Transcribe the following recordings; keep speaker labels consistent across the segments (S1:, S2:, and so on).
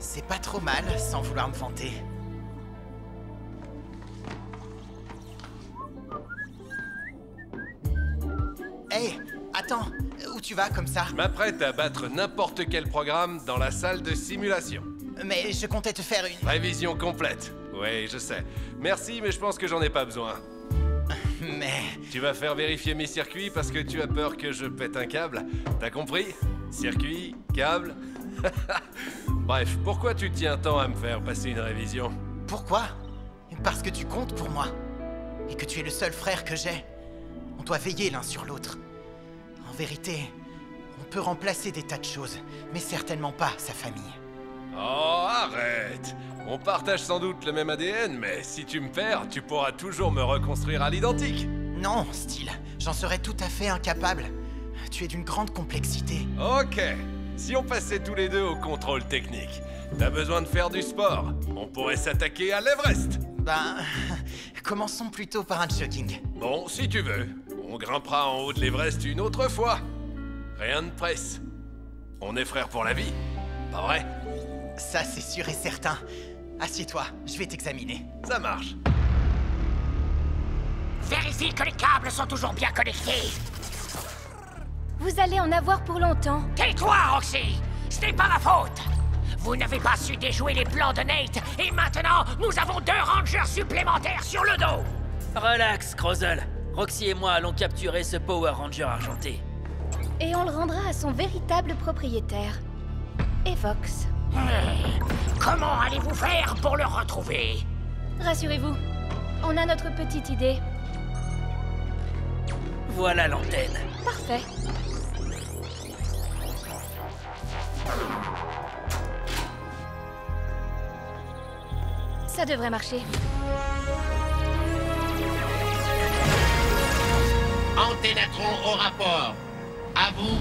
S1: C'est pas trop mal, sans vouloir me vanter. Hey, attends, où tu vas comme ça?
S2: Je m'apprête à battre n'importe quel programme dans la salle de simulation.
S1: Mais je comptais te faire une...
S2: Révision complète. Oui, je sais. Merci, mais je pense que j'en ai pas besoin.
S1: Mais...
S2: Tu vas faire vérifier mes circuits parce que tu as peur que je pète un câble. T'as compris? Circuit, câble... Bref, pourquoi tu tiens tant à me faire passer une révision?
S1: Pourquoi? Parce que tu comptes pour moi. Et que tu es le seul frère que j'ai. On doit veiller l'un sur l'autre. En vérité, on peut remplacer des tas de choses, mais certainement pas sa famille.
S2: Oh, arrête! On partage sans doute le même ADN, mais si tu me perds, tu pourras toujours me reconstruire à l'identique.
S1: Non, Steel, j'en serais tout à fait incapable. Tu es d'une grande complexité.
S2: Ok. Si on passait tous les deux au contrôle technique, t'as besoin de faire du sport. On pourrait s'attaquer à l'Everest.
S1: Ben... commençons plutôt par un jogging.
S2: Bon, si tu veux. On grimpera en haut de l'Everest une autre fois. Rien ne presse. On est frères pour la vie, pas vrai?
S1: Ça, c'est sûr et certain. Assieds-toi, je vais t'examiner.
S2: Ça marche.
S3: Vérifie que les câbles sont toujours bien connectés.
S4: Vous allez en avoir pour longtemps.
S3: Tais-toi, Roxy! Ce n'est pas ma faute! Vous n'avez pas su déjouer les plans de Nate, et maintenant, nous avons 2 rangers supplémentaires sur le dos!
S5: Relax, Crozel. Roxy et moi allons capturer ce Power Ranger argenté.
S4: Et on le rendra à son véritable propriétaire. Evox.
S3: Comment allez-vous faire pour le retrouver?
S4: Rassurez-vous, on a notre petite idée.
S5: Voilà l'antenne.
S4: Parfait. Ça devrait marcher.
S6: Antennatron au rapport. À vous.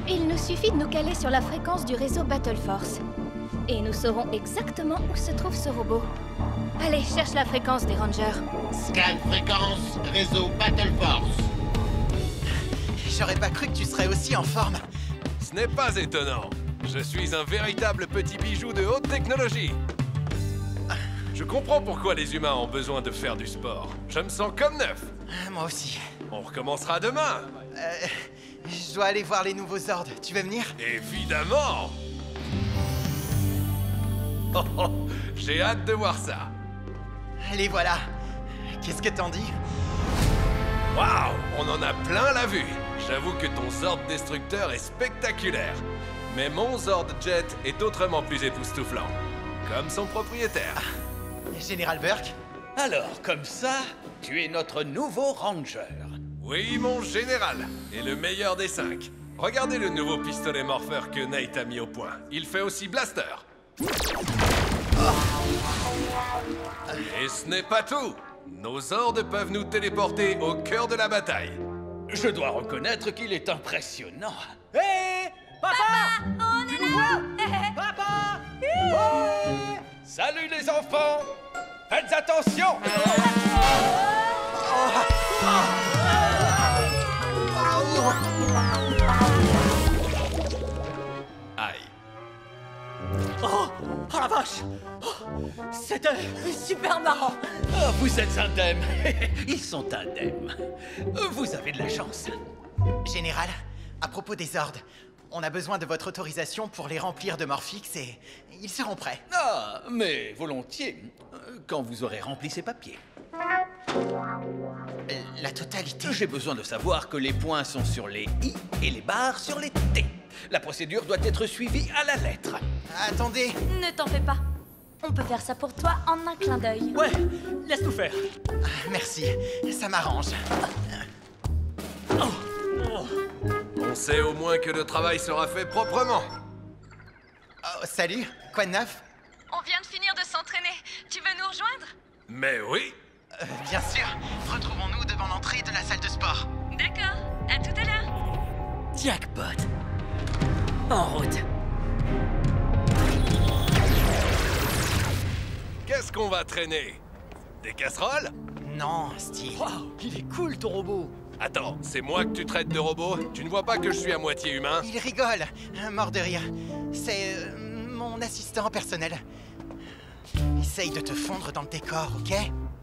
S4: Il nous suffit de nous caler sur la fréquence du réseau Battle Force. Et nous saurons exactement où se trouve ce robot. Allez, cherche la fréquence des Rangers.
S6: Scan fréquence, réseau Battle Force.
S1: J'aurais pas cru que tu serais aussi en forme.
S2: Ce n'est pas étonnant. Je suis un véritable petit bijou de haute technologie. Je comprends pourquoi les humains ont besoin de faire du sport. Je me sens comme neuf.
S1: Moi aussi.
S2: On recommencera demain.
S1: Je dois aller voir les nouveaux ordres. Tu veux venir?
S2: Évidemment. Oh, oh, j'ai hâte de voir ça.
S1: Les voilà. Qu'est-ce que t'en dis?
S2: Waouh, on en a plein la vue. J'avoue que ton Zord destructeur est spectaculaire. Mais mon Zord Jet est autrement plus époustouflant. Comme son propriétaire.
S1: Général Burke?
S7: Alors, comme ça, tu es notre nouveau Ranger.
S2: Oui, mon général. Et le meilleur des 5. Regardez le nouveau pistolet morpheur que Nate a mis au point. Il fait aussi blaster. Et ce n'est pas tout. Nos Zords peuvent nous téléporter au cœur de la bataille.
S7: Je dois reconnaître qu'il est impressionnant. Hé! Papa!
S4: On est là!
S7: Papa! Ouais! Salut les enfants! Faites attention!
S2: Aïe.
S5: Oh la vache! C'était super marrant!
S7: Ah, vous êtes indemnes. Ils sont indemnes. Vous avez de la chance.
S1: Général, à propos des ordres, on a besoin de votre autorisation pour les remplir de Morphix et ils seront prêts.
S7: Ah, mais volontiers, quand vous aurez rempli ces papiers.
S1: La totalité.
S7: J'ai besoin de savoir que les points sont sur les I et les barres sur les T. La procédure doit être suivie à la lettre.
S1: Attendez.
S4: Ne t'en fais pas. On peut faire ça pour toi en un clin d'œil.
S5: Ouais, laisse nous faire.
S1: Merci, ça m'arrange.
S2: On sait au moins que le travail sera fait proprement.
S1: Oh, salut, quoi de neuf?
S8: On vient de finir de s'entraîner. Tu veux nous rejoindre?
S2: Mais oui.
S1: Bien sûr, retrouvons-nous devant l'entrée de la salle de sport.
S8: D'accord, à tout à l'heure.
S5: Jackpot. En route.
S2: Qu'est-ce qu'on va traîner? Des casseroles?
S1: Non, Steve.
S5: Wow, il est cool ton robot.
S2: Attends, c'est moi que tu traites de robot? Tu ne vois pas que je suis à moitié humain?
S1: Il rigole, mort de rire. C'est mon ton assistant personnel. Essaye de te fondre dans le décor, ok?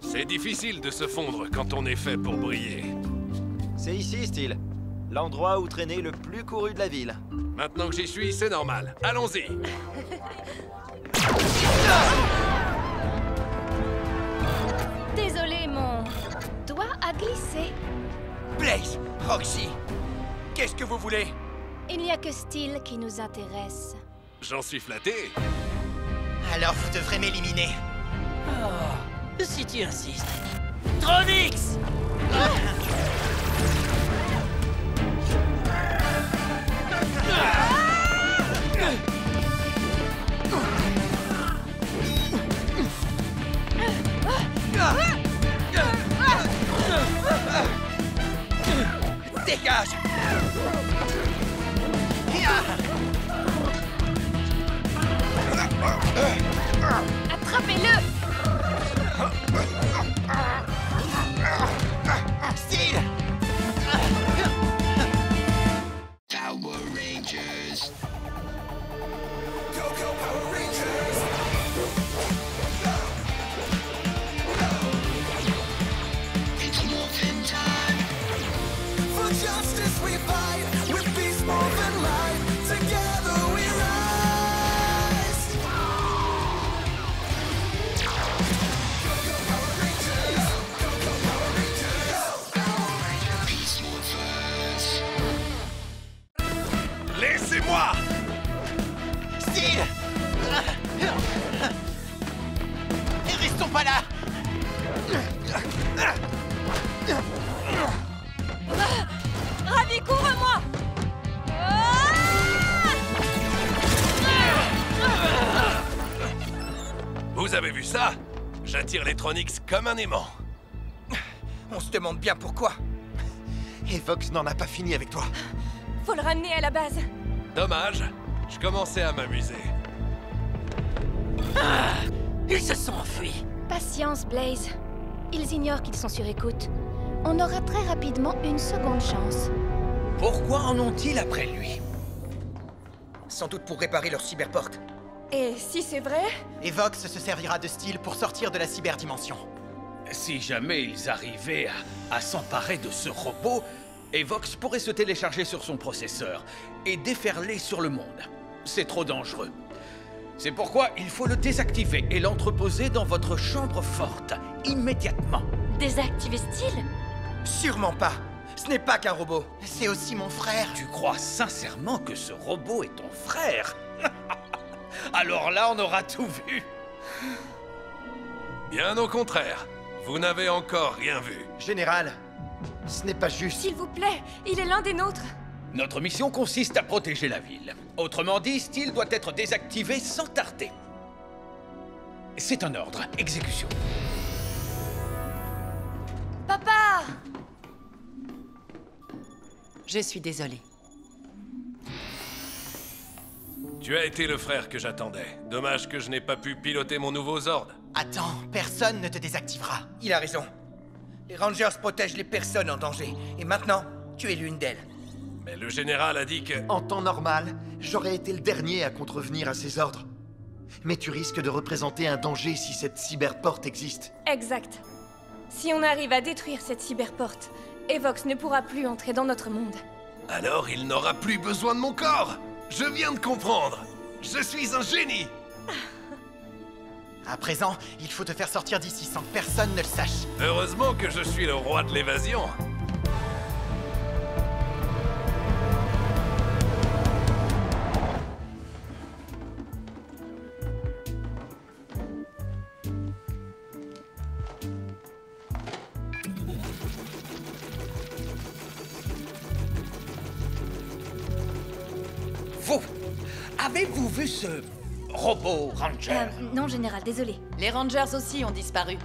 S2: C'est difficile de se fondre quand on est fait pour briller.
S9: C'est ici, Steel. L'endroit où traîner le plus couru de la ville.
S2: Maintenant que j'y suis, c'est normal. Allons-y.
S4: Désolé, mon doigt a glissé.
S7: Blaze, Roxy, qu'est-ce que vous voulez?
S4: Il n'y a que Steel qui nous intéresse.
S2: J'en suis flatté.
S1: Alors vous devrez m'éliminer.
S5: Si tu insistes. Tronix!
S7: Dégage!
S4: Attrapez-le!
S1: Steel!
S6: Power Rangers. It's morphin' time.
S10: For justice we fight, with peace more than light. Together we rise.
S6: Peace Morphers.
S2: Laissez-moi!
S1: Steel! Et restons pas là!
S8: Ravi, couvre-moi!
S2: Vous avez vu ça? J'attire les Tronix comme un aimant.
S7: On se demande bien pourquoi.
S9: Et Vox n'en a pas fini avec toi.
S8: Faut le ramener à la base.
S2: Dommage. Je commençais à m'amuser.
S5: Ils se sont enfuis.
S4: Patience, Blaze. Ils ignorent qu'ils sont sur écoute. On aura très rapidement une seconde chance.
S7: Pourquoi en ont-ils après lui? Sans doute pour réparer leur cyberporte.
S8: Et si c'est vrai?
S1: Et Vox se servira de Steel pour sortir de la cyberdimension.
S7: Si jamais ils arrivaient à s'emparer de ce robot, Evox pourrait se télécharger sur son processeur et déferler sur le monde. C'est trop dangereux. C'est pourquoi il faut le désactiver et l'entreposer dans votre chambre forte, immédiatement.
S8: Désactiver Steel?
S7: Sûrement pas. Ce n'est pas qu'un robot.
S1: C'est aussi mon frère.
S7: Tu crois sincèrement que ce robot est ton frère? Alors là, on aura tout vu.
S2: Bien au contraire. Vous n'avez encore rien vu.
S9: Général, ce n'est pas juste.
S8: S'il vous plaît, il est l'un des nôtres.
S7: Notre mission consiste à protéger la ville. Autrement dit, Steel doit être désactivé sans tarder. C'est un ordre. Exécution.
S8: Papa!
S11: Je suis désolée.
S2: Tu as été le frère que j'attendais. Dommage que je n'ai pas pu piloter mon nouveau Zord.
S1: Attends, personne ne te désactivera.
S7: Il a raison. Les Rangers protègent les personnes en danger. Et maintenant, tu es l'une d'elles.
S2: Mais le général a dit que...
S9: En temps normal, j'aurais été le dernier à contrevenir à ses ordres. Mais tu risques de représenter un danger si cette cyberporte existe.
S8: Exact. Si on arrive à détruire cette cyberporte, Evox ne pourra plus entrer dans notre monde.
S2: Alors il n'aura plus besoin de mon corps. Je viens de comprendre. Je suis un génie.
S1: À présent, il faut te faire sortir d'ici sans que personne ne le sache.
S2: Heureusement que je suis le roi de l'évasion.
S7: Vous, avez-vous vu ce robot Ranger?
S4: Non, Général, désolé.
S11: Les Rangers aussi ont disparu.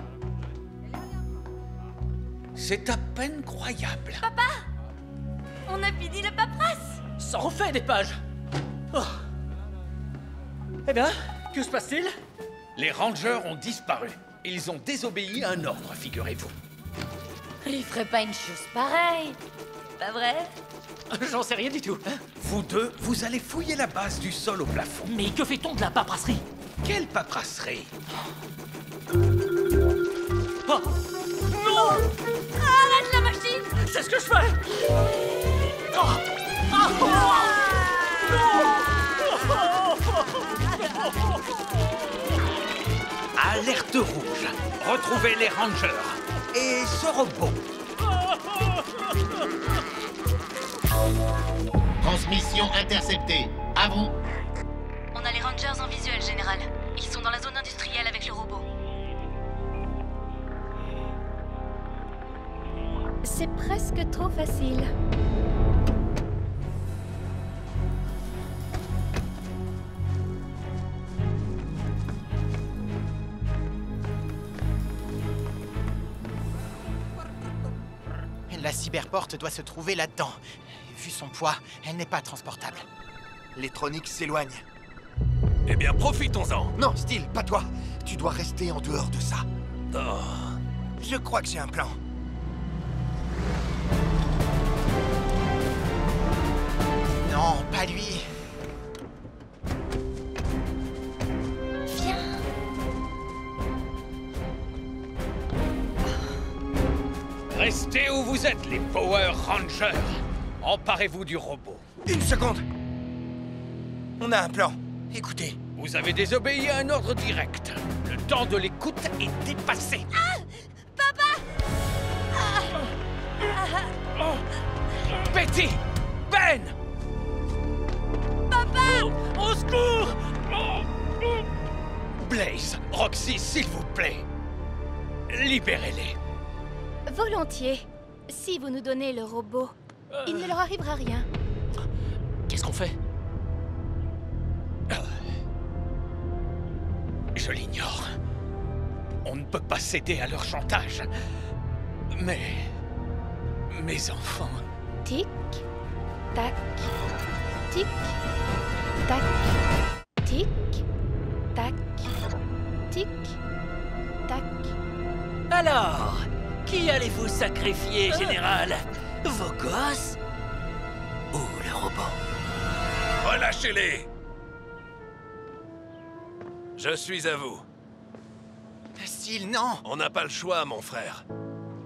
S7: C'est à peine croyable.
S8: On a fini la paperasse!
S5: Ça en fait des pages. Oh. Eh bien, que se passe-t-il?
S7: Les Rangers ont disparu. Ils ont désobéi à un ordre, figurez-vous.
S8: Il ferait pas une chose pareille, pas vrai?
S5: J'en sais rien du tout.
S7: Vous deux, vous allez fouiller la base du sol au plafond.
S5: Mais que fait-on de la paperasserie?
S7: Quelle paperasserie?
S5: Oh non!
S8: Arrête la machine!
S5: C'est ce que je fais! Oh.
S7: Alerte rouge. Retrouvez les Rangers. Et ce robot.
S6: Transmission interceptée. À vous.
S4: On a les Rangers en visuel, général. Ils sont dans la zone industrielle avec le robot. C'est presque trop facile.
S1: La cyberporte doit se trouver là-dedans. Vu son poids, elle n'est pas transportable.
S9: L'électronique s'éloigne.
S2: Eh bien, profitons-en.
S9: Non, Steel, pas toi. Tu dois rester en dehors de ça.
S2: Oh.
S9: Je crois que j'ai un plan.
S1: Non, pas lui.
S4: Viens.
S7: Restez où vous êtes, les Power Rangers. Emparez-vous du robot.
S9: Une seconde. On a un plan. Écoutez.
S7: Vous avez désobéi à un ordre direct. Le temps de l'écoute est dépassé. Betty! Ben!
S5: Au secours!
S7: Blaze, Roxy, s'il vous plaît. Libérez-les.
S4: Volontiers. Si vous nous donnez le robot, il ne leur arrivera rien.
S5: Qu'est-ce qu'on fait?
S7: Je l'ignore. On ne peut pas céder à leur chantage. Mais... mes enfants...
S4: Tic, tac, tic, tac, tic, tac, tic, tac.
S5: Alors, qui allez-vous sacrifier, général? Vos gosses? Ou le robot?
S2: Relâchez-les! Je suis à vous.
S1: Steel, non!
S2: On n'a pas le choix, mon frère.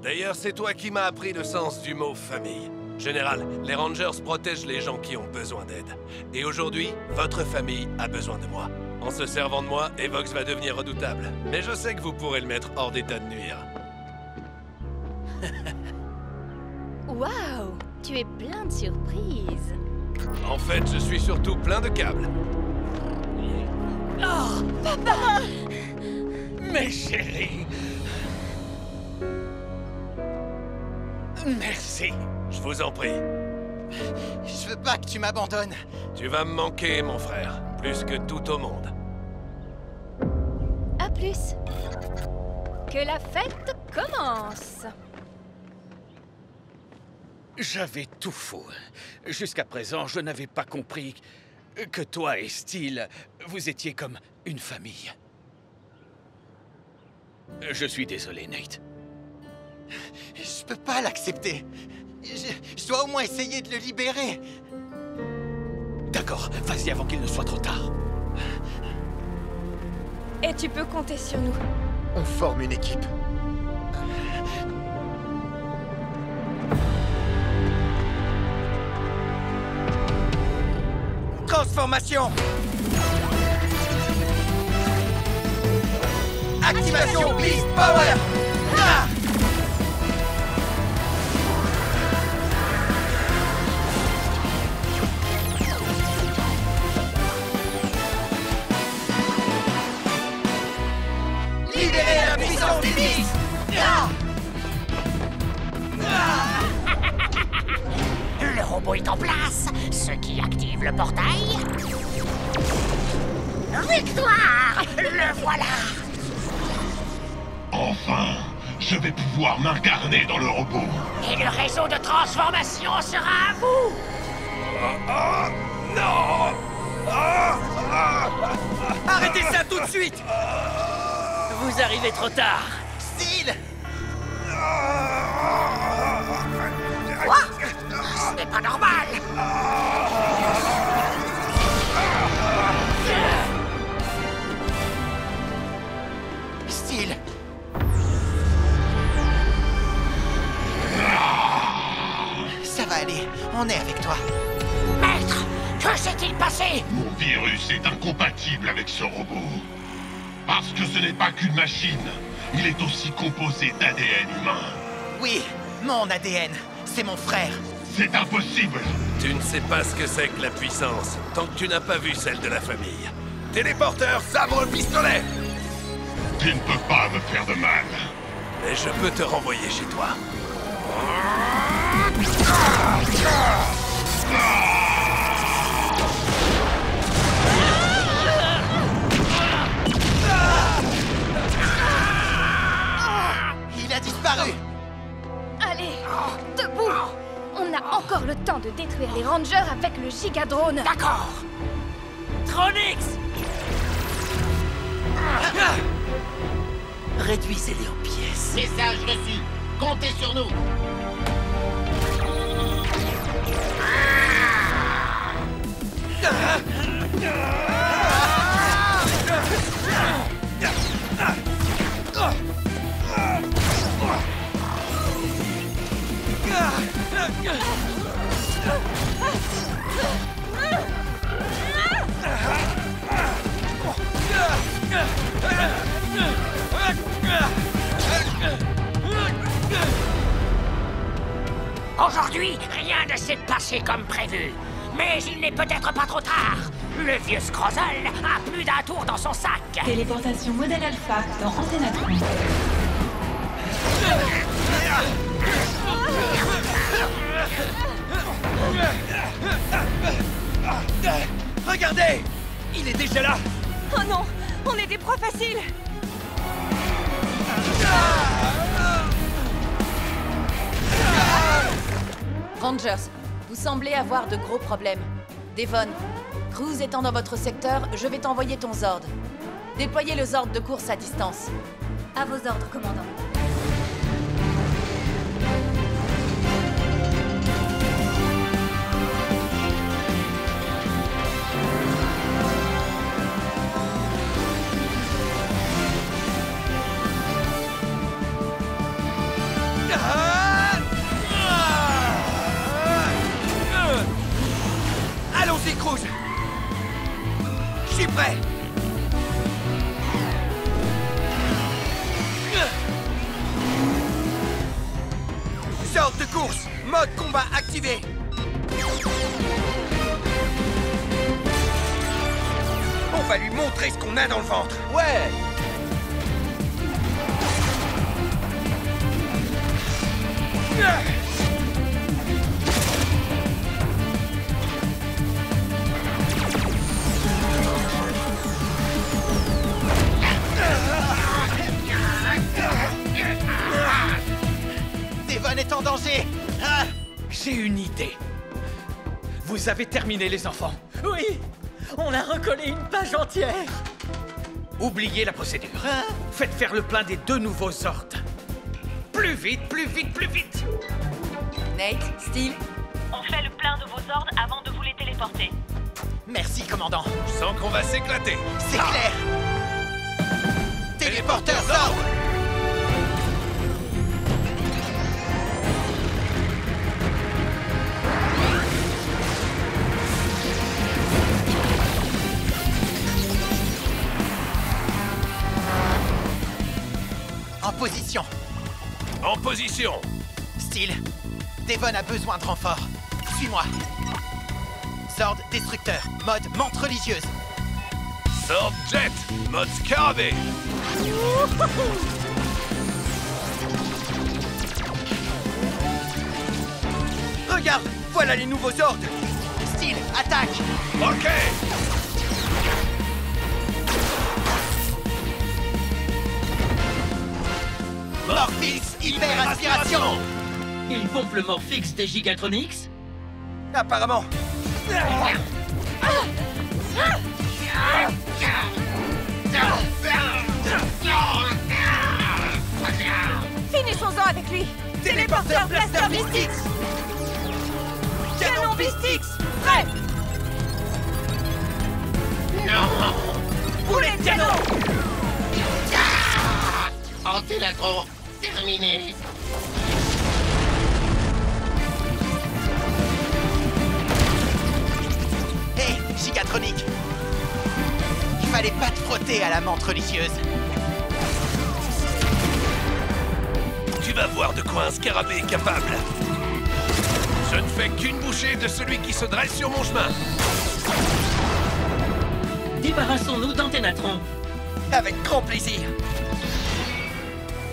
S2: D'ailleurs, c'est toi qui m'as appris le sens du mot famille. Général, les Rangers protègent les gens qui ont besoin d'aide. Et aujourd'hui, votre famille a besoin de moi. En se servant de moi, Evox va devenir redoutable. Mais je sais que vous pourrez le mettre hors d'état de nuire.
S4: Waouh! Tu es plein de surprises.
S2: En fait, je suis surtout plein de câbles.
S5: Oh, papa!
S7: Mes chéris! Merci.
S2: Je vous en prie.
S1: Je veux pas que tu m'abandonnes.
S2: Tu vas me manquer, mon frère. Plus que tout au monde.
S4: À plus. Que la fête commence.
S7: J'avais tout faux. Jusqu'à présent, je n'avais pas compris que toi et Steel, vous étiez comme une famille. Je suis désolé, Nate.
S1: Je peux pas l'accepter. Je dois au moins essayer de le libérer.
S7: D'accord, vas-y avant qu'il ne soit trop tard.
S8: Et tu peux compter sur nous.
S9: On forme une équipe. Transformation! Activation Beast Power! Ah! Libérez la puissance des Beasts! Ah!
S3: Le robot est en place, ce qui active le portail. Victoire! Le voilà!
S12: Enfin, je vais pouvoir m'incarner dans le robot.
S3: Et le réseau de transformation sera à vous!
S2: Non!
S5: Arrêtez ça tout de suite! Vous arrivez trop tard.
S1: Steel!
S3: Ce n'est pas normal.
S1: Steel. Ça va aller, on est avec toi.
S3: Maître, que s'est-il passé?
S12: Mon virus est incompatible avec ce robot. Parce que ce n'est pas qu'une machine. Il est aussi composé d'ADN humain.
S1: Oui, mon ADN. C'est mon frère.
S12: C'est impossible.
S2: Tu ne sais pas ce que c'est que la puissance, tant que tu n'as pas vu celle de la famille. Téléporteur, sabre, pistolet!
S12: Tu ne peux pas me faire de mal.
S2: Mais je peux te renvoyer chez toi.
S1: Il a disparu.
S4: Allez, debout. On a encore le temps de détruire les Rangers avec le Gigadrone.
S3: D'accord.
S5: Tronix!
S1: Réduisez-les en pièces.
S6: Message reçu. Comptez sur nous.
S3: Aujourd'hui, rien ne s'est passé comme prévu. Mais il n'est peut-être pas trop tard. Le vieux Scrozzle a plus d'un tour dans son sac.
S13: Téléportation modèle alpha dans Antenatron.
S5: Regardez! Il est déjà là!
S8: Oh non, on est des proies faciles.
S11: Rangers, vous semblez avoir de gros problèmes. Devon, Cruz étant dans votre secteur, je vais t'envoyer ton Zord. Déployez le Zord de course à distance.
S4: À vos ordres, commandant.
S5: Allons-y, Cruz! Je suis prêt! Sorte de course! Mode combat activé! On va lui montrer ce qu'on a dans le ventre! Ouais!
S1: Devon est en danger. Ah!
S7: J'ai une idée. Vous avez terminé, les enfants.
S5: Oui! On a recollé une page entière!
S7: Oubliez la procédure. Faites faire le plein des 2 nouveaux Zords. Plus vite, plus vite, plus vite!
S11: Nate, Steve,
S13: On fait le plein de vos ordres avant de vous les téléporter.
S1: Merci, commandant.
S2: Je sens qu'on va s'éclater.
S1: C'est clair. Téléporteur Zord. En position.
S2: En position.
S1: Steel, Devon a besoin de renfort. Suis-moi. Zord destructeur, mode menthe religieuse.
S2: Zord Jet, mode scarabée.
S5: Regarde, voilà les nouveaux Zords.
S1: Steel, attaque.
S2: Ok.
S1: Morphix, hyper aspiration.
S5: Il pompe le Morphix des Gigatronix? Apparemment.
S8: Finissons-en avec lui. Téléporteur Blaster Mystique.
S5: Ballistix, prêt.
S6: Non!
S5: Boulet de canon.
S6: Anténatron, terminé.
S1: Hé, Gigatronic! Il fallait pas te frotter à la menthe religieuse.
S2: Tu vas voir de quoi un scarabée est capable. Je ne fais qu'une bouchée de celui qui se dresse sur mon chemin.
S5: Débarrassons-nous d'Anténatron.
S1: Avec grand plaisir.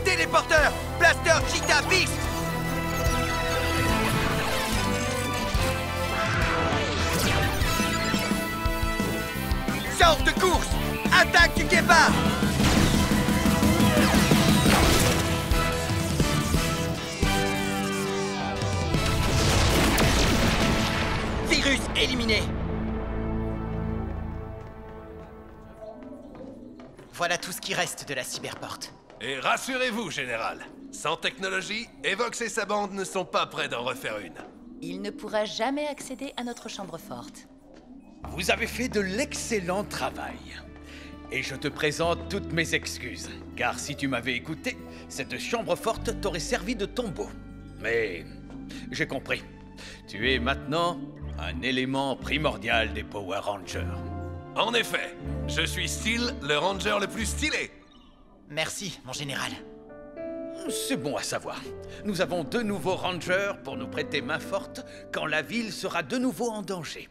S1: Téléporteur, Blaster Cheetah Beast. Sors de course. Attaque du guépard. Virus éliminé. Voilà tout ce qui reste de la cyberporte.
S2: Et rassurez-vous, Général. Sans technologie, Evox et sa bande ne sont pas prêts d'en refaire une.
S11: Il ne pourra jamais accéder à notre chambre forte.
S7: Vous avez fait de l'excellent travail. Et je te présente toutes mes excuses. Car si tu m'avais écouté, cette chambre forte t'aurait servi de tombeau. Mais j'ai compris. Tu es maintenant un élément primordial des Power Rangers.
S2: En effet, je suis Steel, le ranger le plus stylé.
S1: Merci, mon général.
S7: C'est bon à savoir. Nous avons 2 nouveaux Rangers pour nous prêter main forte quand la ville sera de nouveau en danger.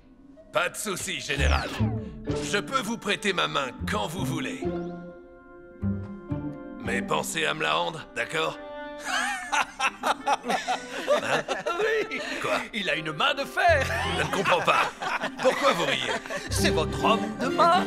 S2: Pas de souci, Général. Je peux vous prêter ma main quand vous voulez. Mais pensez à me la rendre, d'accord? Hein?
S7: Oui.
S2: Quoi?
S7: Il a une main de fer.
S2: Je ne comprends pas. Pourquoi vous riez?
S7: C'est votre homme de main.